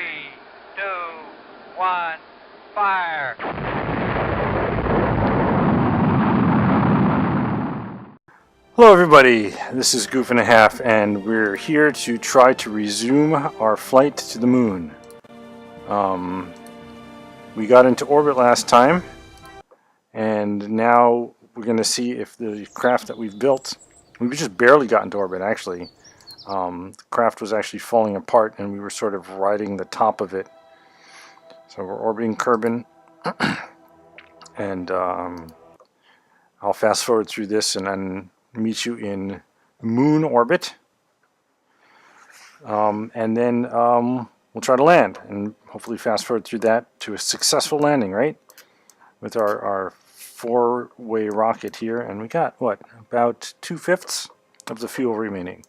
2, 1, fire! Hello everybody, this is Goof and a Half, and we're here to try to resume our flight to the moon. We got into orbit last time, and now we're going to see if the craft that we've built, we just barely got into orbit actually, the craft was actually falling apart and we were sort of riding the top of it. So we're orbiting Kerbal, and I'll fast forward through this and then meet you in moon orbit, and then we'll try to land and hopefully fast forward through that to a successful landing, right, with our four-way rocket here. And we got what, about 2/5 of the fuel remaining.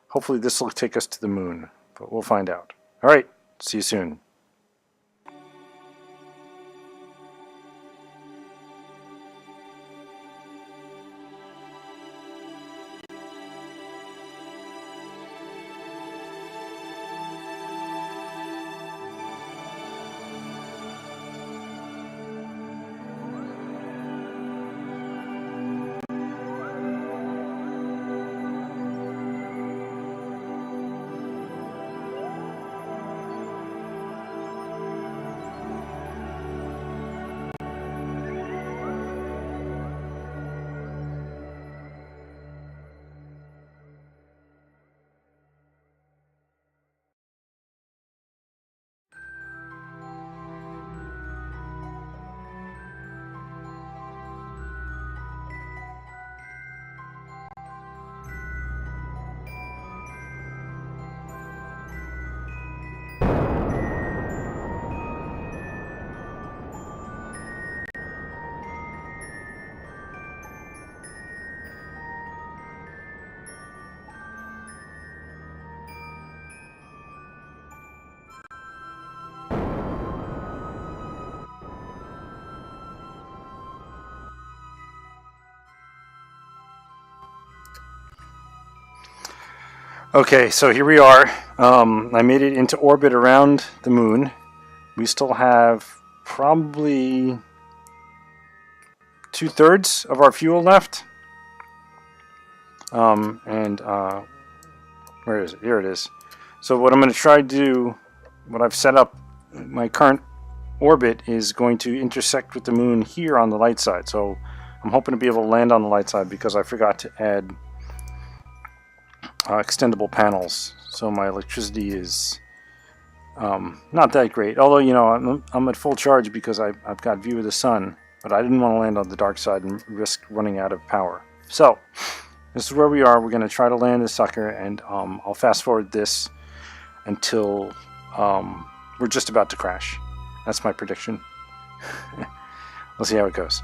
Hopefully this will take us to the moon, but we'll find out. All right, see you soon. Okay, so here we are. I made it into orbit around the moon. We still have probably 2/3 of our fuel left. Where is it? Here it is. So what I'm going to try to do, what I've set up, my current orbit is going to intersect with the moon here on the light side. So I'm hoping to be able to land on the light side because I forgot to add extendable panels, so my electricity is not that great. Although, you know, I'm at full charge because I've got view of the sun, but I didn't want to land on the dark side and risk running out of power. So this is where we are. We're going to try to land this sucker, and I'll fast forward this until we're just about to crash. That's my prediction. We'll see how it goes.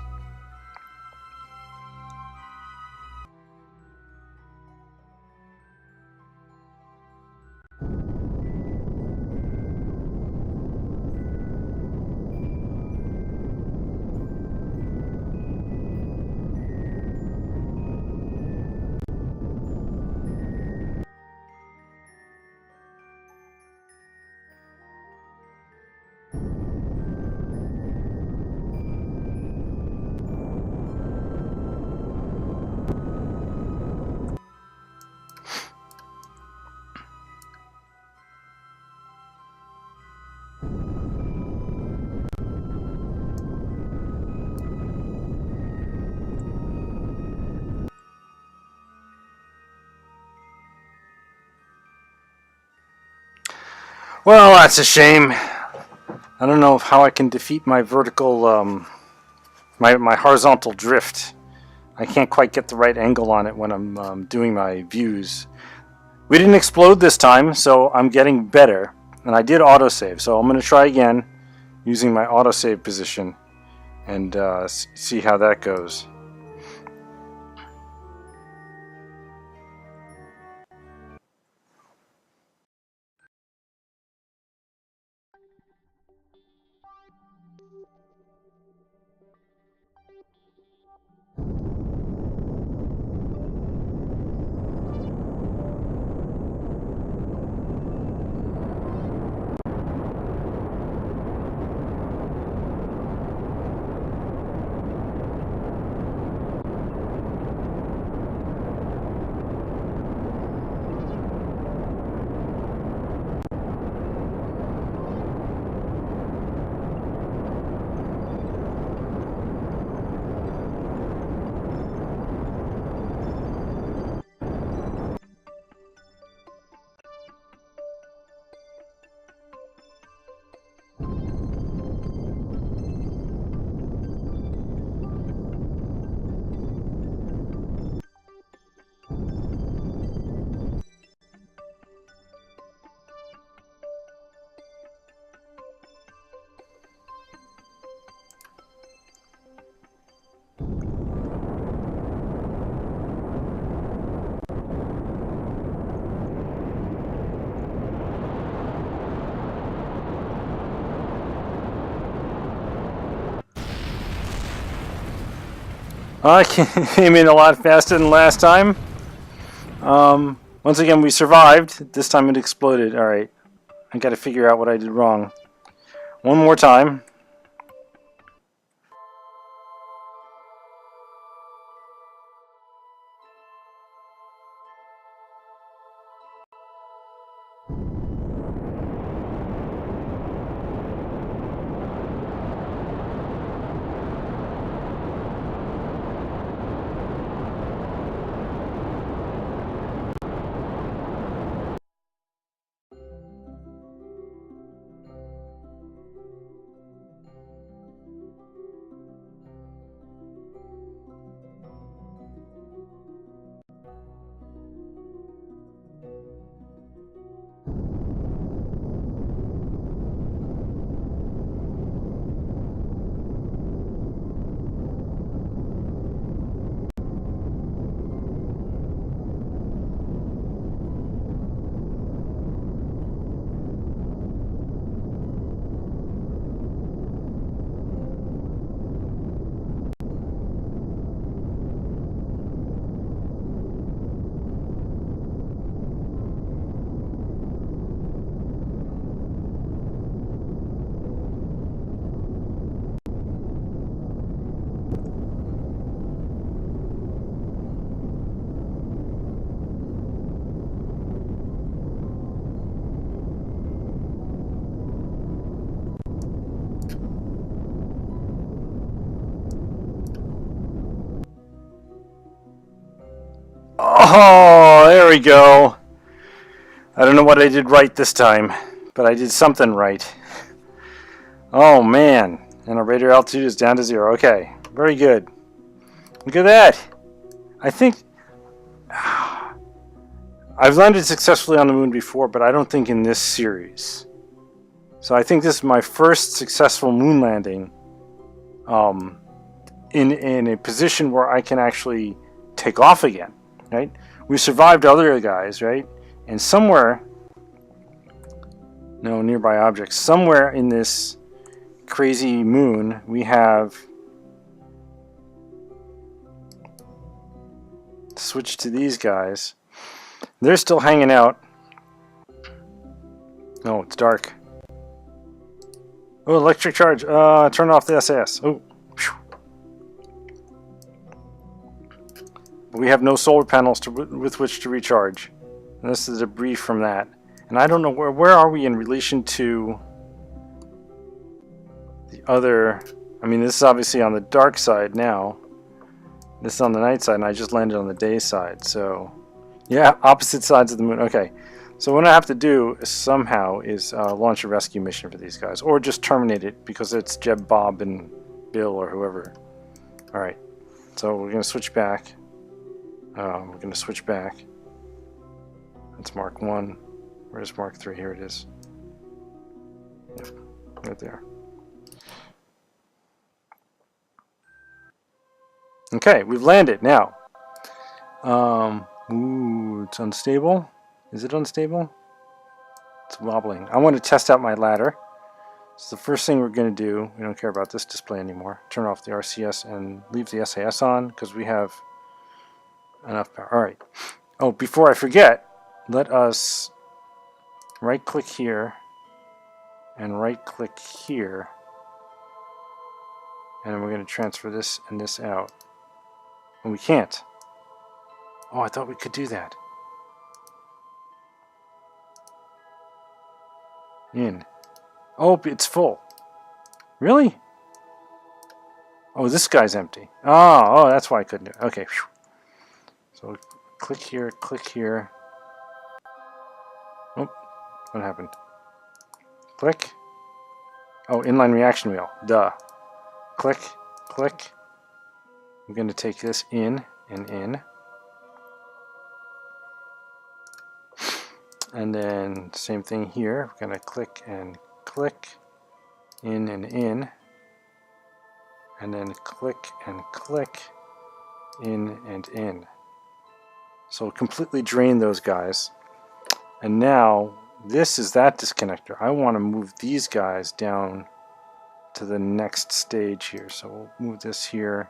Well, that's a shame. I don't know how I can defeat my vertical, my horizontal drift. I can't quite get the right angle on it when I'm doing my views. We didn't explode this time, so I'm getting better. And I did autosave, so I'm going to try again using my autosave position and see how that goes. I came in a lot faster than last time. Once again, we survived. This time it exploded. Alright. I gotta figure out what I did wrong. One more time. Oh, there we go. I don't know what I did right this time, but I did something right. Oh man, and our radar altitude is down to 0. Okay, very good. Look at that. I think I've landed successfully on the moon before, but I don't think in this series. So I think this is my first successful moon landing in a position where I can actually take off again, right? We survived other guys, right? And somewhere, no nearby objects, somewhere in this crazy moon, we have switched to these guys. They're still hanging out. Oh, it's dark. Oh, electric charge. Turn off the SAS. Oh. We have no solar panels with which to recharge. And this is debris from that. And I don't know where are we in relation to the other. I mean, this is obviously on the dark side now. This is on the night side, and I just landed on the day side. So, yeah, opposite sides of the moon. Okay. So what I have to do somehow is launch a rescue mission for these guys, or just terminate it because it's Jeb, Bob, and Bill, or whoever. All right. So we're gonna switch back. That's Mark 1. Where's Mark 3? Here it is. Yep, right there. Okay, we've landed now. Ooh, it's unstable. Is it unstable? It's wobbling. I want to test out my ladder. So the first thing we're going to do, we don't care about this display anymore. Turn off the RCS and leave the SAS on because we have enough power. All right. Oh, before I forget, let us right-click here and right-click here, and then we're going to transfer this and this out. And we can't. Oh, I thought we could do that. In. Oh, it's full. Really? Oh, this guy's empty. Oh, that's why I couldn't do it. Okay. So click here, click here. Oh, what happened? Click. Oh, inline reaction wheel. Duh. Click, click. I'm going to take this in and in. And then same thing here. We're going to click and click, in and in. And then click and click, in and in. So completely drain those guys. And now this is that disconnector. I want to move these guys down to the next stage here. So we'll move this here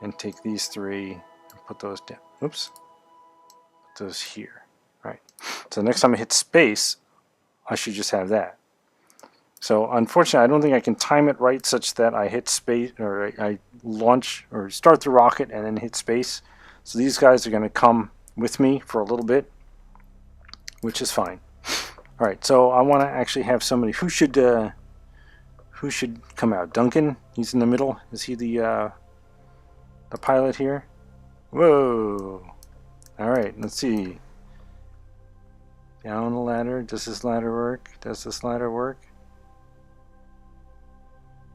and take these 3 and put those down. Oops. Put those here. Alright. So next time I hit space, I should just have that. So unfortunately, I don't think I can time it right such that I hit space, or I launch or start the rocket and then hit space. So these guys are going to come with me for a little bit, which is fine. All right, so I want to actually have somebody who should come out. Duncan, he's in the middle. Is he the pilot here? Whoa! All right, let's see. Down the ladder. Does this ladder work? Does this ladder work?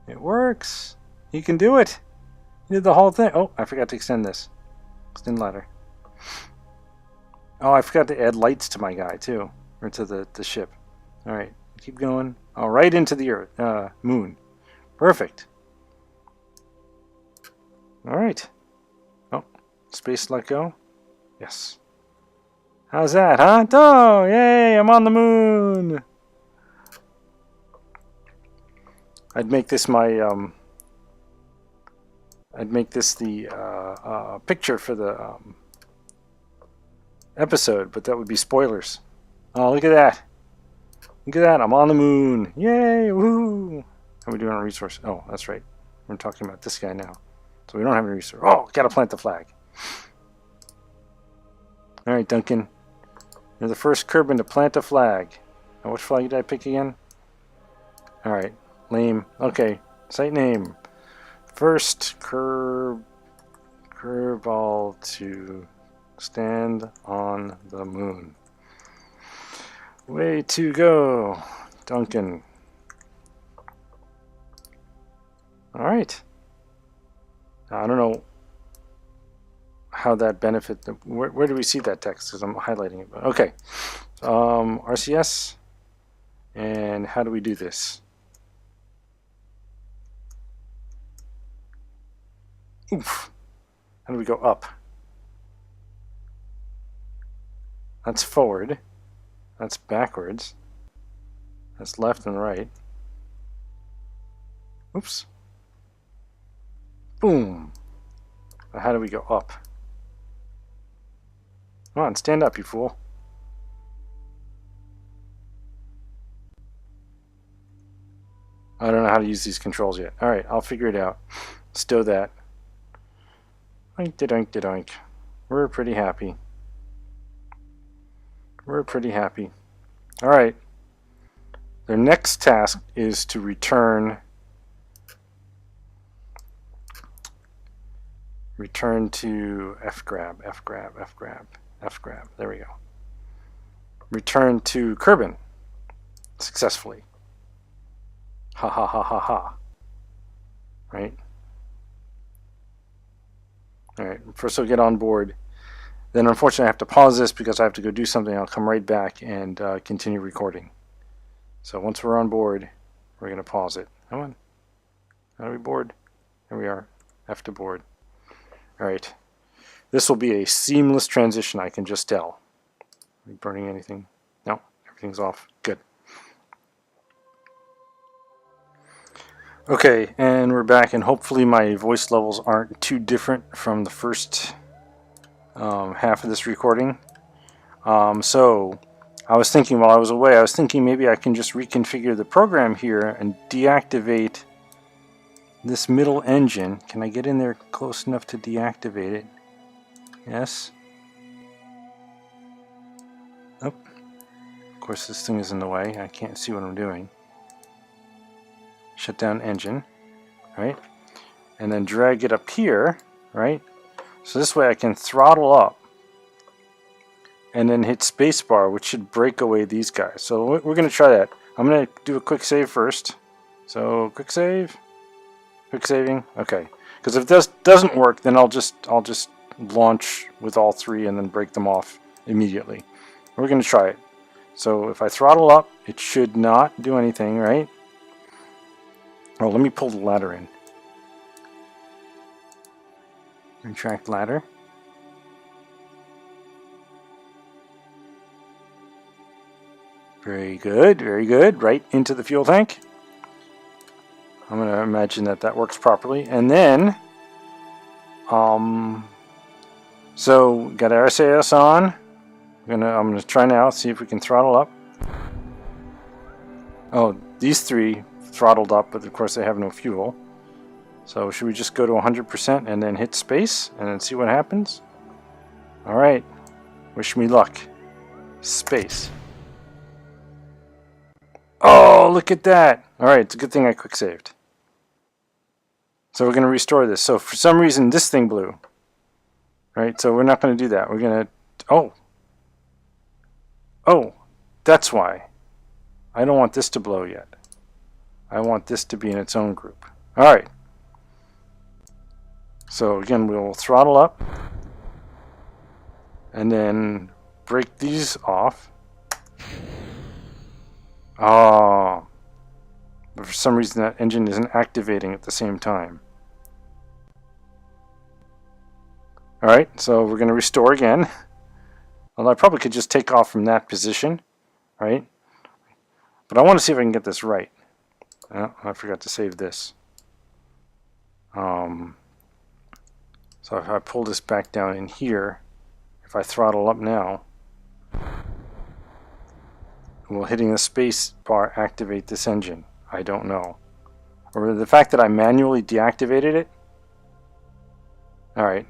It works. He can do it. He did the whole thing. Oh, I forgot to extend this. Extend ladder. Oh, I forgot to add lights to my guy too, or to the ship. All right, keep going. Oh, right into the Earth, moon. Perfect. All right. Oh, space let go. Yes. How's that, huh? Oh, yay! I'm on the moon. I'd make this my I'd make this the picture for the episode, but that would be spoilers. Oh, look at that! Look at that! I'm on the moon! Yay! Woo! How are we doing on resource? Oh, that's right. We're talking about this guy now, so we don't have any resource. Oh, gotta plant the flag. All right, Duncan, you're the first Kerbal to plant a flag. Now, which flag did I pick again? All right. Lame. Okay. Site name. First Kerbal to stand on the moon. Way to go, Duncan. Alright. I don't know how that benefit. Where do we see that text? Because I'm highlighting it. But okay. RCS. And how do we do this? Oof. How do we go up? That's forward. That's backwards. That's left and right. Oops. Boom. Now how do we go up? Come on, stand up, you fool. I don't know how to use these controls yet. Alright, I'll figure it out. Stow that. Oink-de-doink-de-doink. We're pretty happy. We're pretty happy. Alright. Their next task is to return to F-grab. There we go. Return to Kerbal successfully. Ha ha ha ha ha. Right? Alright, first I'll get on board. Then unfortunately I have to pause this because I have to go do something. I'll come right back and continue recording. So once we're on board, we're going to pause it. Come on. How do we board? Here we are. F to board. Alright. This will be a seamless transition, I can just tell. Are we burning anything? No, everything's off. Good. Okay, and we're back, and hopefully my voice levels aren't too different from the first half of this recording. So I was thinking while I was away, I was thinking maybe I can just reconfigure the program here and deactivate this middle engine. Can I get in there close enough to deactivate it? Yes. Oh, of course this thing is in the way. I can't see what I'm doing. Shut down engine, right? And then drag it up here, right? So this way I can throttle up and then hit spacebar, which should break away these guys. So we're going to try that. I'm going to do a quick save first. So quick save, quick saving. Okay, because if this doesn't work, then I'll just launch with all three and then break them off immediately. We're going to try it. So if I throttle up, it should not do anything, right? Oh, let me pull the ladder in. Retract ladder. Very good, very good. Right into the fuel tank. I'm going to imagine that that works properly. And then So got our SAS on. I'm gonna try now, see if we can throttle up. Oh, these three throttled up, but of course they have no fuel. So should we just go to 100% and then hit space and then see what happens? Alright, wish me luck. Space. Oh, look at that! Alright, it's a good thing I quick saved. So we're going to restore this. So for some reason this thing blew. Right, so we're not going to do that. We're going to... Oh, that's why. I don't want this to blow yet. I want this to be in its own group. Alright. So again, we'll throttle up. And then break these off. Oh. But for some reason that engine isn't activating at the same time. Alright, so we're going to restore again. Although I probably could just take off from that position. Right? But I want to see if I can get this right. Oh, I forgot to save this. So if I pull this back down in here, if I throttle up now, will hitting the space bar activate this engine? I don't know. Or the fact that I manually deactivated it? Alright.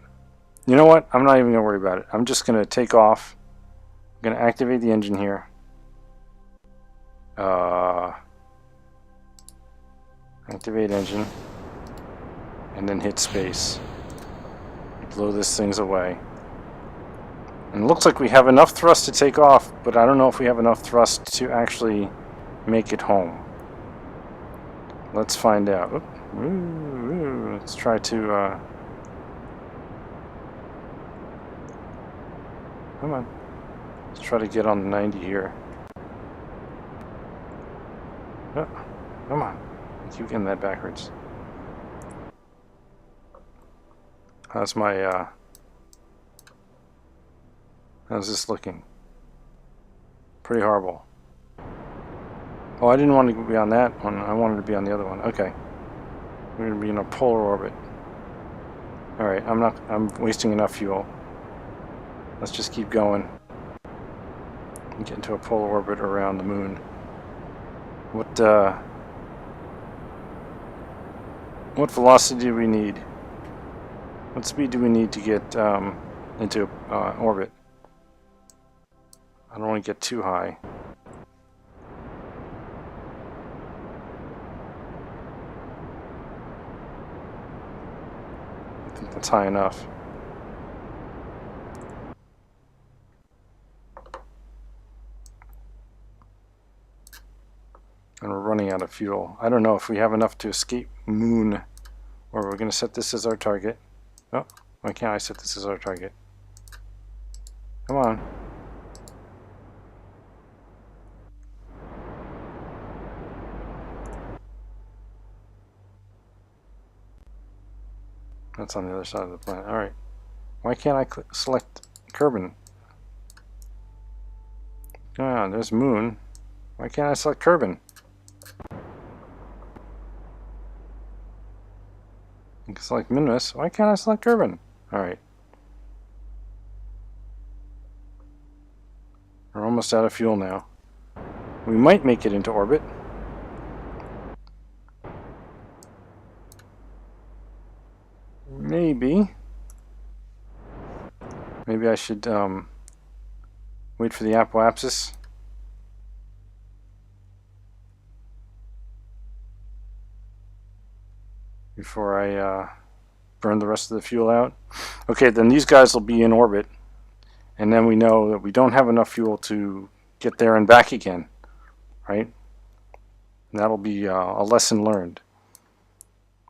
You know what? I'm not even going to worry about it. I'm just going to take off. I'm going to activate the engine here. Activate engine. And then hit space. Blow this thing's away. And it looks like we have enough thrust to take off, but I don't know if we have enough thrust to actually make it home. Let's find out. Let's try to... Come on. Let's try to get on the 90 here. Oh, come on. I keep getting that backwards. How's my, how's this looking? Pretty horrible. Oh, I didn't want to be on that one. I wanted to be on the other one. Okay. We're going to be in a polar orbit. Alright, I'm wasting enough fuel. Let's just keep going. And get into a polar orbit around the moon. What velocity do we need? What speed do we need to get into orbit? I don't want to get too high. I think that's high enough. And we're running out of fuel. I don't know if we have enough to escape moon, or we're going to set this as our target. Oh, why can't I set this as our target? Come on. That's on the other side of the planet. Alright. Why can't I select Kerbal? Ah, there's moon. Why can't I select Kerbal? I can select Minmus. Why can't I select Kerbal? Alright. We're almost out of fuel now. We might make it into orbit. Maybe. Maybe I should wait for the apoapsis. Before I burn the rest of the fuel out. Okay, then these guys will be in orbit. And then we know that we don't have enough fuel to get there and back again. Right? And that'll be a lesson learned.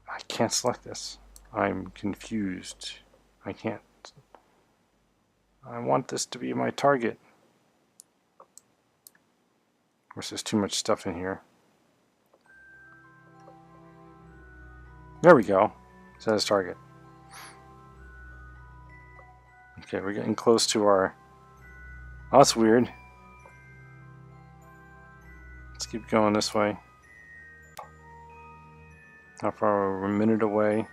I can't select this. I'm confused. I can't. I want this to be my target. Of course, there's too much stuff in here. There we go. Set as target. Okay, we're getting close to our... Oh, that's weird. Let's keep going this way. How far are we? A minute away.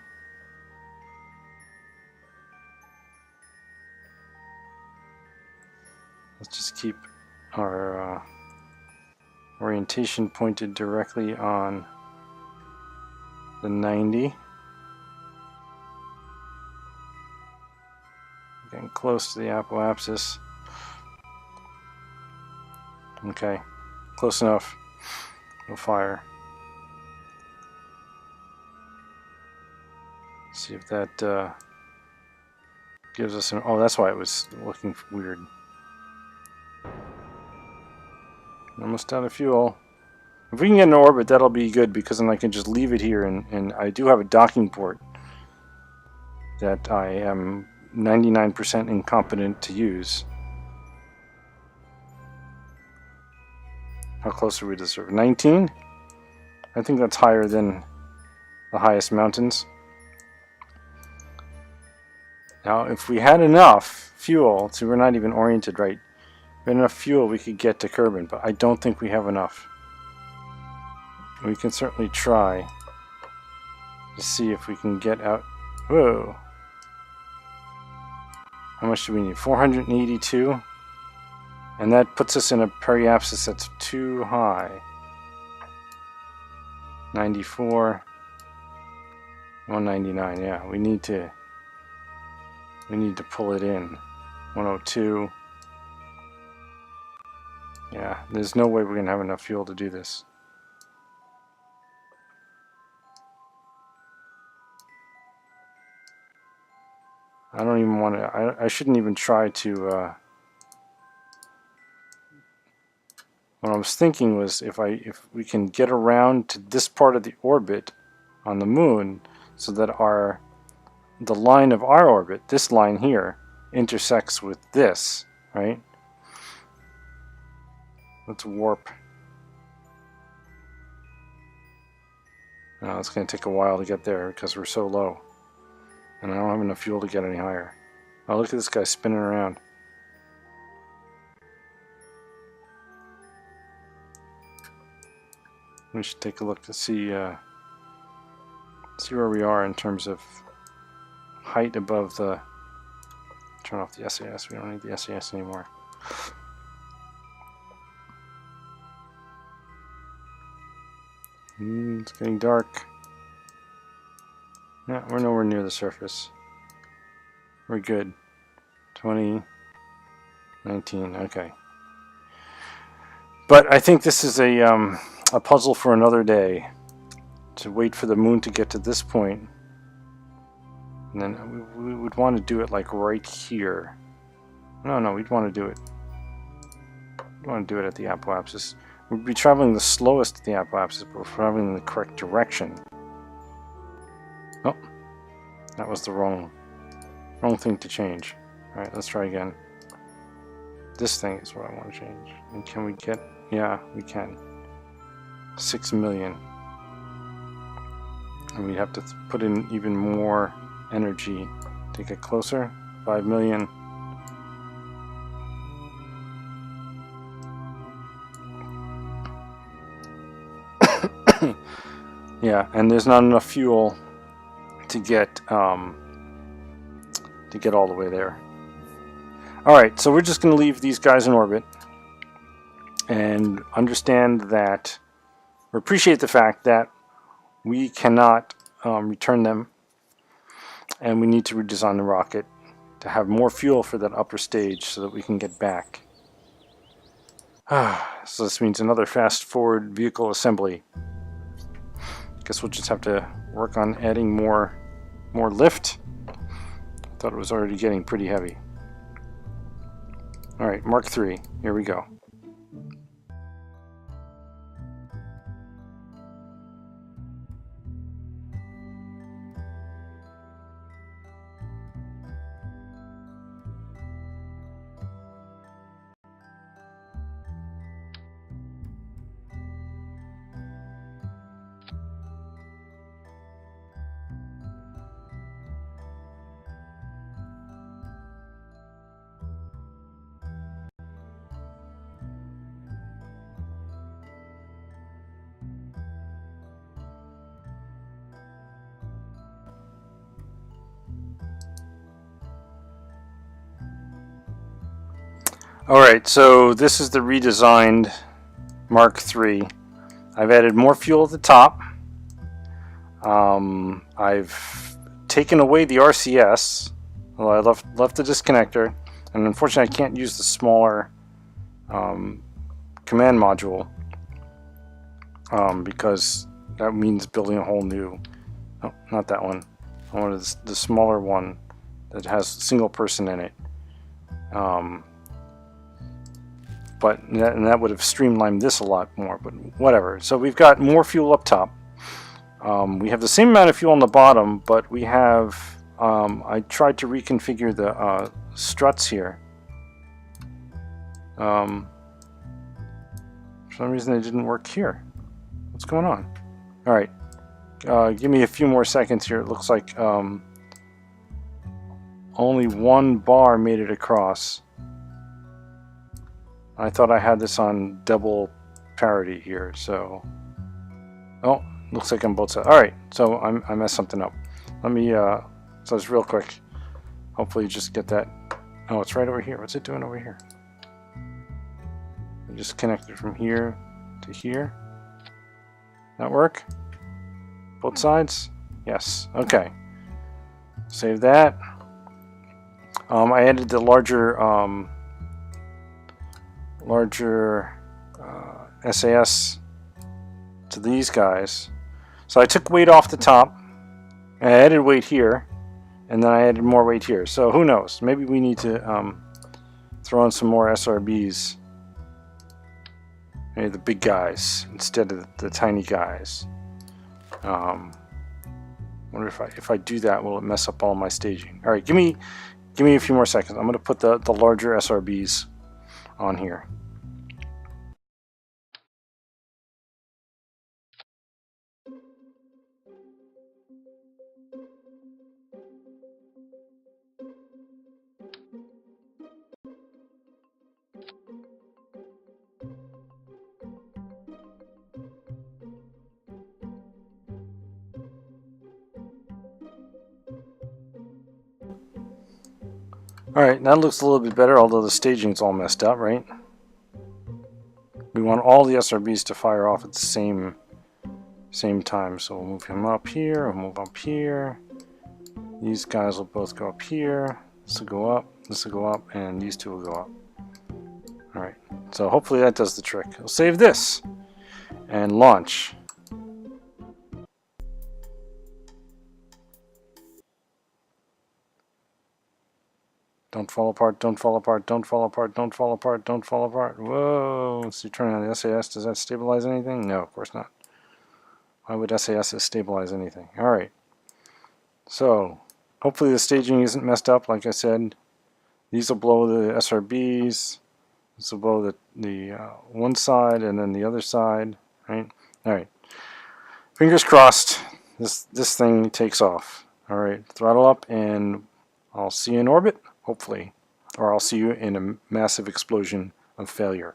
Let's just keep our orientation pointed directly on the 90. Getting close to the apoapsis. Okay, close enough. We'll fire. See if that gives us an... Oh, that's why it was looking weird. Almost out of fuel. If we can get in orbit, that'll be good, because then I can just leave it here, and I do have a docking port that I am 99% incompetent to use. How close are we to the surface? 19? I think that's higher than the highest mountains. Now, if we had enough fuel, so we're not even oriented right, if we had enough fuel, we could get to Kerbal, but I don't think we have enough. We can certainly try to see if we can get out. Whoa! How much do we need? 482? And that puts us in a periapsis that's too high. 94. 199, yeah. We need to pull it in. 102. Yeah, there's no way we're gonna have enough fuel to do this. I don't even want to. I shouldn't even try to. What I was thinking was if we can get around to this part of the orbit on the moon, so that the line of our orbit, this line here, intersects with this, right? Let's warp. Now it's going to take a while to get there because we're so low. And I don't have enough fuel to get any higher. Oh, look at this guy spinning around. We should take a look to see where we are in terms of height above the... Turn off the SAS. We don't need the SAS anymore. It's getting dark. Yeah, we're nowhere near the surface. We're good. 20, 19, okay. But I think this is a puzzle for another day. To wait for the moon to get to this point. And then we would want to do it like right here. No, we'd want to do it. We'd want to do it at the apoapsis. We'd be traveling the slowest at the apoapsis, but we're traveling in the correct direction. Oh, that was the wrong thing to change. Alright, let's try again. This thing is what I want to change. And can we get... Yeah, we can. 6 million. And we have to put in even more energy to get closer. 5 million. Yeah, and there's not enough fuel to get all the way there. Alright, so we're just going to leave these guys in orbit and understand that, or appreciate the fact that we cannot return them, and we need to redesign the rocket to have more fuel for that upper stage so that we can get back. So this means another fast forward vehicle assembly. Guess we'll just have to work on adding more lift. I thought it was already getting pretty heavy. Alright, Mark III, here we go. Alright, so this is the redesigned Mark III. I've added more fuel at the top. I've taken away the RCS. Well, I left the disconnector, and unfortunately I can't use the smaller command module because that means building a whole new, no, not that one. I wanted the smaller one that has a single person in it. But that would have streamlined this a lot more, but whatever. So we've got more fuel up top. We have the same amount of fuel on the bottom, but we have, I tried to reconfigure the struts here. For some reason it didn't work here. What's going on? Alright, give me a few more seconds here. It looks like only one bar made it across. I thought I had this on double parity here, so... Oh, looks like I'm both sides. Alright, so I messed something up. Let me, so it's real quick. Hopefully you just get that. Oh, it's right over here. What's it doing over here? I just connected from here to here. That work? Both sides? Yes. Okay. Save that. I added the larger SAS to these guys. So I took weight off the top, and I added weight here, and then I added more weight here. So who knows? Maybe we need to throw in some more SRBs. Maybe the big guys instead of the tiny guys. Wonder if I do that, will it mess up all my staging? All right, give me a few more seconds. I'm going to put the larger SRBs on here. Alright, that looks a little bit better, although the staging's all messed up, right? We want all the SRBs to fire off at the same time, so we'll move him up here, we'll move up here. These guys will both go up here. This will go up, this will go up, and these two will go up. Alright, so hopefully that does the trick. We'll save this and launch. Don't fall apart, don't fall apart, don't fall apart, don't fall apart, don't fall apart. Whoa, so you turn on the SAS, does that stabilize anything? No, of course not. Why would SAS stabilize anything? Alright, so hopefully the staging isn't messed up, like I said. These will blow the SRBs, this will blow the one side and then the other side, right? Alright, fingers crossed this thing takes off. Alright, throttle up and I'll see you in orbit. Hopefully, or I'll see you in a massive explosion of failure.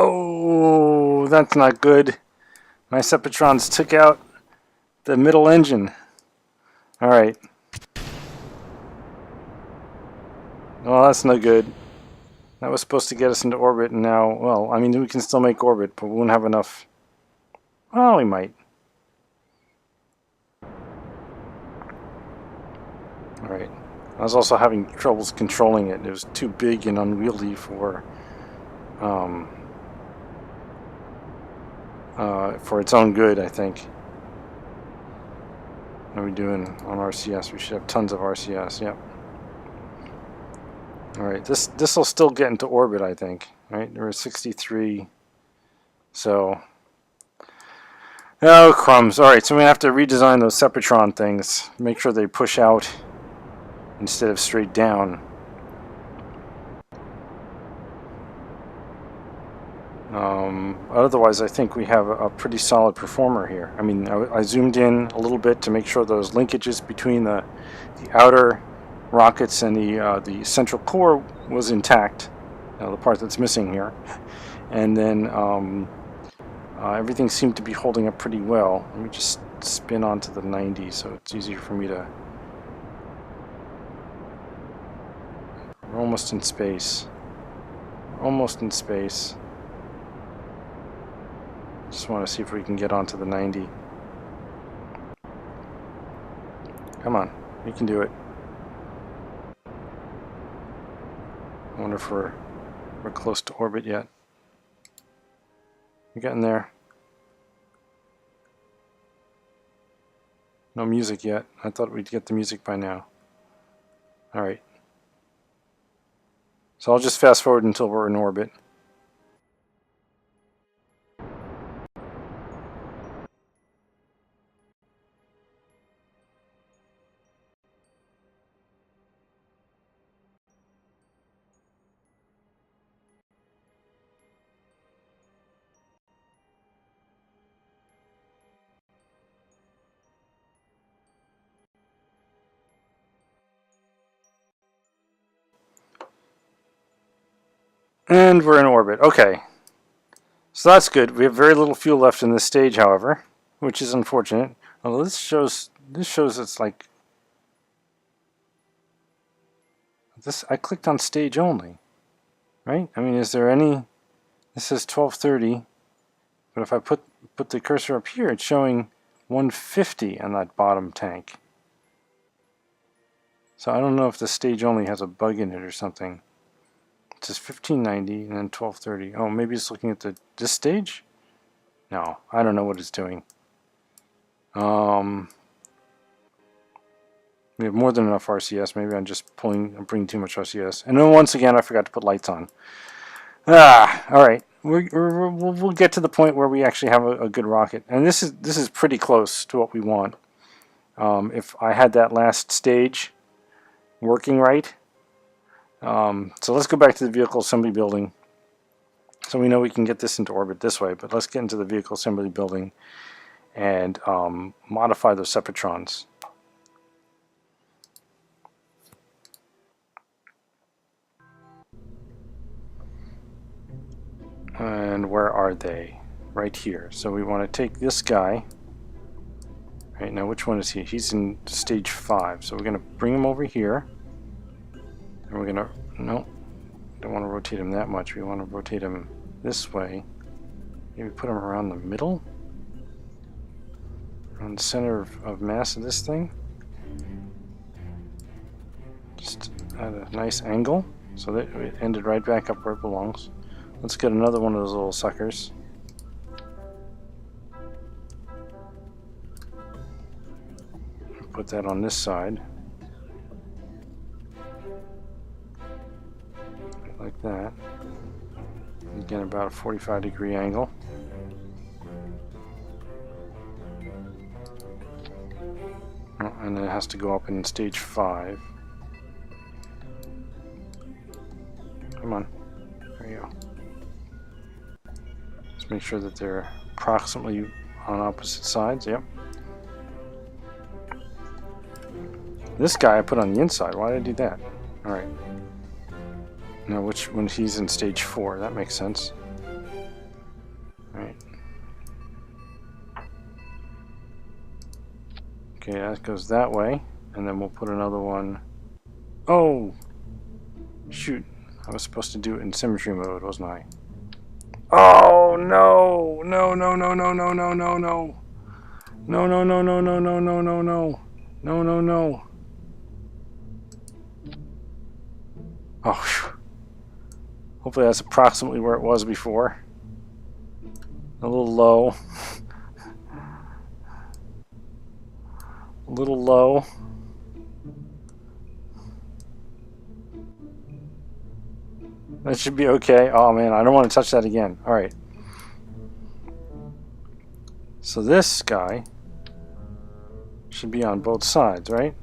Oh, that's not good. My Sepatrons took out the middle engine. Alright. Well, that's no good. That was supposed to get us into orbit, and now, well, I mean, we can still make orbit, but we won't have enough. Well, we might. Alright. I was also having troubles controlling it. It was too big and unwieldy for its own good, I think. What are we doing on RCS? We should have tons of RCS, yep. Alright, this will still get into orbit, I think. Right, we're at 63. So, oh crumbs. Alright, so we have to redesign those Sepatron things. Make sure they push out instead of straight down. Otherwise, I think we have a pretty solid performer here. I mean, I zoomed in a little bit to make sure those linkages between the outer rockets and the central core was intact, the part that's missing here. And then everything seemed to be holding up pretty well. Let me just spin onto the 90 so it's easier for me to... We're almost in space. We're almost in space. Just want to see if we can get onto the 90. Come on, we can do it. I wonder if we're close to orbit yet. We're getting there. No music yet. I thought we'd get the music by now. Alright. So I'll just fast forward until we're in orbit. And we're in orbit. Okay. So that's good. We have very little fuel left in this stage, however, which is unfortunate. Although this shows it's like this. I clicked on stage only, right? I mean, is there any? This says 1230, but if I put the cursor up here, it's showing 150 on that bottom tank. So I don't know if the stage only has a bug in it or something. It says 1590 and then 1230. Oh, maybe it's looking at this stage? No, I don't know what it's doing. We have more than enough RCS. Maybe I'm just bringing too much RCS. And then once again, I forgot to put lights on. All right. We'll get to the point where we actually have a good rocket, and this is pretty close to what we want. If I had that last stage working right. So let's go back to the vehicle assembly building. So we know we can get this into orbit this way, but let's get into the vehicle assembly building and modify those Sepatrons. And where are they? Right here. So we want to take this guy. Right now, which one is he? He's in stage 5. So we're going to bring him over here. And we're going to... No. Don't want to rotate him that much. We want to rotate him this way. Maybe put him around the middle? Around the center of mass of this thing. Just at a nice angle. So that it ended right back up where it belongs. Let's get another one of those little suckers. Put that on this side. Like that. Again, about a 45-degree angle. Oh, and then it has to go up in stage 5. Come on. There you go. Let's make sure that they're approximately on opposite sides. Yep. This guy I put on the inside. Why did I do that? Alright. Now when he's in stage 4, that makes sense. Alright. Okay, that goes that way. And then we'll put another one. Oh! Shoot. I was supposed to do it in symmetry mode, wasn't I? Oh no! No, no, no, no, no, no, no, no. No, no, no, no, no, no, no, no, no. No, no, no. Oh, whew. Hopefully that's approximately where it was before. A little low. A little low. That should be okay. Oh man, I don't want to touch that again. Alright. So this guy should be on both sides, right?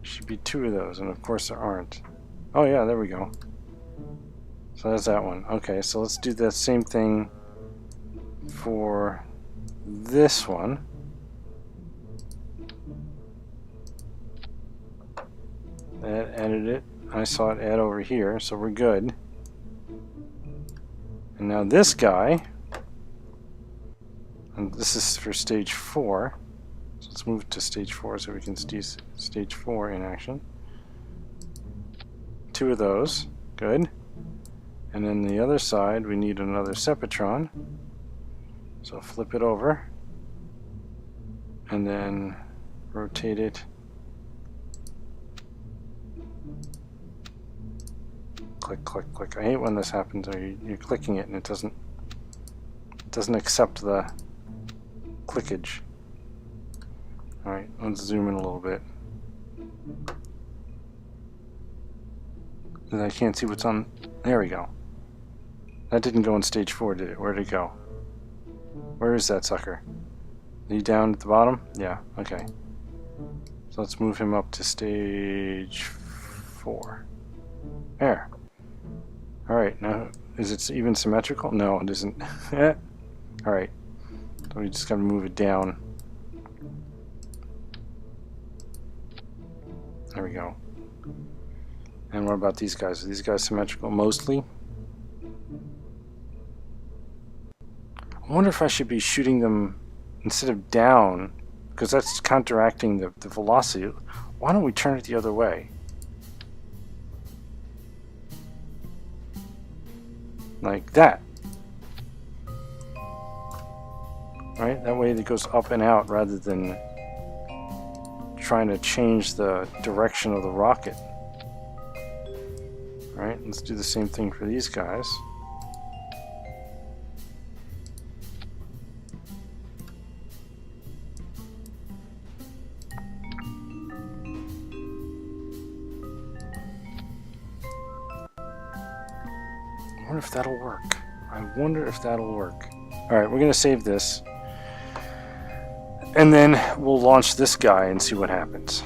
Should be 2 of those, and of course there aren't. Oh yeah, there we go. So that's that one. Okay, so let's do that same thing for this one. That added it. I saw it add over here, so we're good. And now this guy, and this is for stage 4. So let's move to stage 4 so we can see stage 4 in action. 2 of those, good. And then the other side, we need another Sepatron. So flip it over, and then rotate it. Click, click, click. I hate when this happens, or you're clicking it and it doesn't accept the clickage. Alright, let's zoom in a little bit. And I can't see what's on. There we go. That didn't go in stage 4, did it? Where'd it go? Where is that sucker? Are you down at the bottom? Yeah, okay. So let's move him up to stage 4. There. Alright, now, is it even symmetrical? No, it isn't. Alright. So we just gotta move it down. There we go. And what about these guys? Are these guys symmetrical mostly? I wonder if I should be shooting them instead of down, because that's counteracting the velocity. Why don't we turn it the other way? Like that. Right? That way it goes up and out rather than trying to change the direction of the rocket. Alright, let's do the same thing for these guys. I wonder if that'll work. I wonder if that'll work. Alright, we're going to save this. And then we'll launch this guy and see what happens.